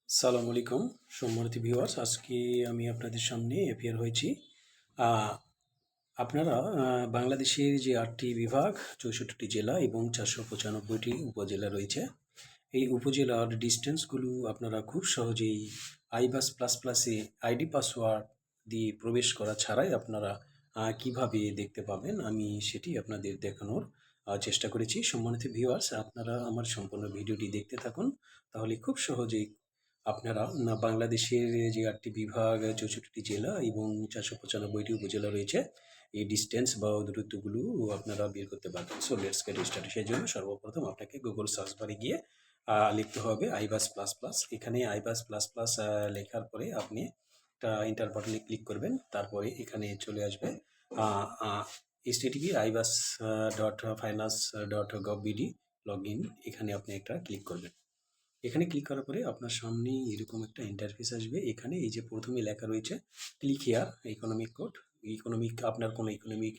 সালাম আলাইকুম সম্মানিত ভিউয়ার্স, আজকে আমি আপনাদের সামনে অ্যাপিয়ার হয়েছি। আপনারা বাংলাদেশের যে 8টি বিভাগ, 64টি জেলা এবং 495টি উপজেলা রয়েছে, এই উপজেলার ডিস্টেন্সগুলো আপনারা খুব সহজেই আইবাস প্লাস প্লাসে আইডি পাসওয়ার্ড দিয়ে প্রবেশ করা ছাড়াই আপনারা কিভাবে দেখতে পাবেন, আমি সেটি আপনাদের দেখানোর চেষ্টা করেছি। সম্মানিত ভিউয়ার্স, আপনারা আমার সম্পূর্ণ ভিডিওটি দেখতে থাকুন, তাহলে খুব সহজেই আপনারা বাংলাদেশের যে 8টি বিভাগ, 64টি জেলা এবং 495টি উপজেলা রয়েছে, এই ডিস্টেন্স বা দূরত্বগুলো আপনারা বের করতে পারবেন। So let's get started. সেই জন্য সর্বপ্রথম আপনাকে গুগল সার্চ বারে গিয়ে লিখতে হবে আইবাস প্লাস প্লাস। এখানে আইবাস প্লাস প্লাস লেখার পরে আপনি একটা ইন্টার বাটনে ক্লিক করবেন। তারপরে এখানে চলে আসবে http ibas.finance.gov.bd লগ ইন। এখানে আপনি একটা ক্লিক করবেন। এখানে ক্লিক করার পরে আপনার সামনে এরকম একটা ইন্টারফেস আসবে। এখানে এই যে প্রথমে লেখা রয়েছে ক্লিক হিয়ার ইকোনমিক কোড। আপনার কোনো ইকোনমিক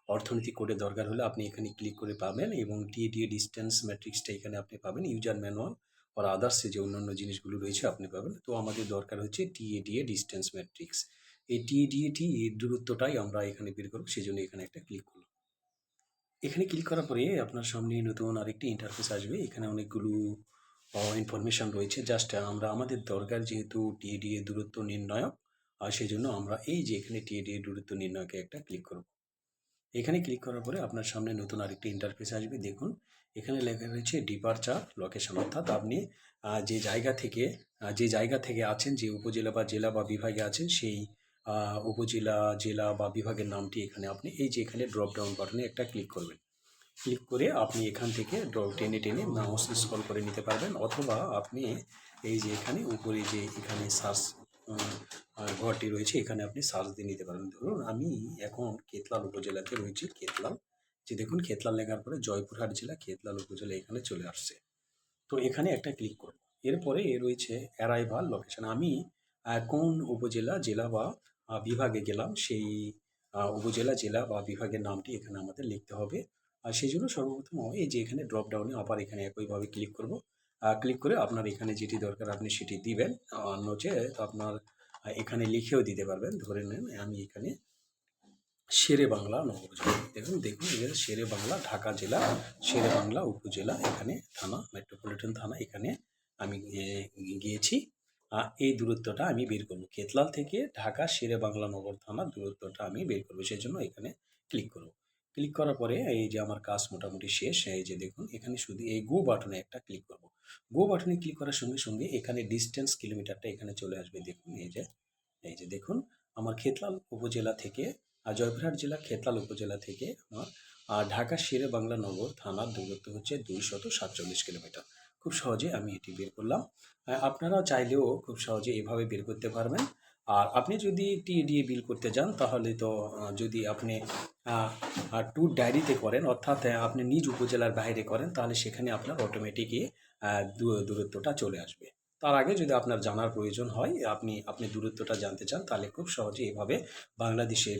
অর্থনৈতিক কোডের দরকার হলে আপনি এখানে ক্লিক করে পাবেন, এবং টিএডিএ ডিস্টেন্স ম্যাট্রিক্সটা এখানে আপনি পাবেন। ইউজার ম্যানুয়াল আর আদার্সে যে অন্যান্য জিনিসগুলো রয়েছে আপনি পাবেন। তো আমাদের দরকার হচ্ছে টিএডিএ ডিস্টেন্স ম্যাট্রিক্স। এই টিএডিএটি এর দূরত্বটাই আমরা এখানে বের করব, সেই জন্য এখানে একটা ক্লিক করলাম। এখানে ক্লিক করার পরে আপনার সামনে নতুন আরেকটি ইন্টারফেস আসবে। এখানে অনেকগুলো ইনফরমেশান রয়েছে। জাস্ট আমরা আমাদের দরকার যেহেতু টিএডিএ দূরত্ব নির্ণায়ক, সেই জন্য আমরা এই যে এখানে টিএডিএ দূরত্ব নির্ণয়কে একটা ক্লিক করব। এখানে ক্লিক করার পরে আপনার সামনে নতুন আরেকটি ইন্টারফেস আসবে। দেখুন এখানে লেখা রয়েছে ডিপারচার লোকেশন, অর্থাৎ আপনি যে জায়গা থেকে আছেন, যে উপজেলা বা জেলা বা বিভাগে আছেন, সেই উপজেলা, জেলা বা বিভাগের নামটি এখানে আপনি এই যে এখানে ড্রপ ডাউন বাটনে একটা ক্লিক করবেন। ক্লিক করে আপনি এখান থেকে টেনে টেনে মাউস স্ক্রল করে নিতে পারবেন, অথবা আপনি এই যে এখানে উপরে যে এখানে সার্চ ঘরটি রয়েছে, এখানে আপনি সার্চ দিয়ে নিতে পারবেন। ধরুন আমি এখন কেতলাল উপজেলাতে রয়েছি। কেতলাল, যে দেখুন কেতলাল লেখার পরে জয়পুরহাট জেলা, কেতলাল উপজেলা এখানে চলে আসছে। তো এখানে একটা ক্লিক করব। এরপরে রয়েছে অ্যারাইভাল লোকেশন। আমি কোন উপজেলা, জেলা বা বিভাগে গেলাম, সেই উপজেলা, জেলা বা বিভাগের নামটি এখানে আমাদের লিখতে হবে। আর সেই জন্য সর্বপ্রথম এই যে এখানে ড্রপ ডাউনে আবার এখানে একইভাবে ক্লিক করব। ক্লিক করে আপনার এখানে যেটি দরকার আপনি সেটি দিবেন। নচেত আপনার এখানে লিখেও দিতে পারবেন। ধরে নেন আমি এখানে শেরে বাংলা নগরজেলা, দেখুন এখানে শেরে বাংলা ঢাকা জেলা, শেরে বাংলা উপজেলা, এখানে থানা, মেট্রোপলিটন থানা, এখানে আমি গিয়েছি। এই দূরত্বটা আমি বের করবো। কেতলাল থেকে ঢাকা শেরে বাংলা নগর থানার দূরত্বটা আমি বের করবো, সেই জন্য এখানে ক্লিক করব। ক্লিক করার পরে এই যে আমার কাজ মোটামুটি শেষ। এই যে দেখুন এখানে শুধু এই গো বাটনে একটা ক্লিক করব। গো বাটনে ক্লিক করার সঙ্গে সঙ্গে এখানে ডিস্টেন্স কিলোমিটারটা এখানে চলে আসবে। দেখুন এই যে দেখুন আমার খেতলাল উপজেলা থেকে জয়পুরহাট জেলা খেতলাল উপজেলা থেকে আমার ঢাকা শেরে বাংলা নগর থানার দূরত্ব হচ্ছে 247 কিলোমিটার। খুব সহজে আমি এটি বের করলাম। আপনারা চাইলেও খুব সহজে এভাবে বের করতে পারবেন। আর আপনি যদি টিএডিএ বিল করতে যান, তাহলে তো যদি আপনি ট্যুর ডায়েরিতে করেন, অর্থাৎ আপনি নিজ উপজেলার বাইরে করেন, তাহলে সেখানে আপনার অটোমেটিকই দূরত্বটা চলে আসবে। তার আগে যদি আপনার জানার প্রয়োজন হয়, আপনি দূরত্বটা জানতে চান, তাহলে খুব সহজে এভাবে বাংলাদেশের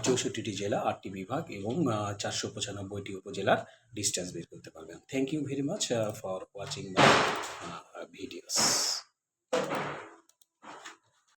64টি জেলা, 8টি বিভাগ এবং 495টি উপজেলার ডিস্টেন্স বের করতে পারবেন। Thank you very much for watching my videos.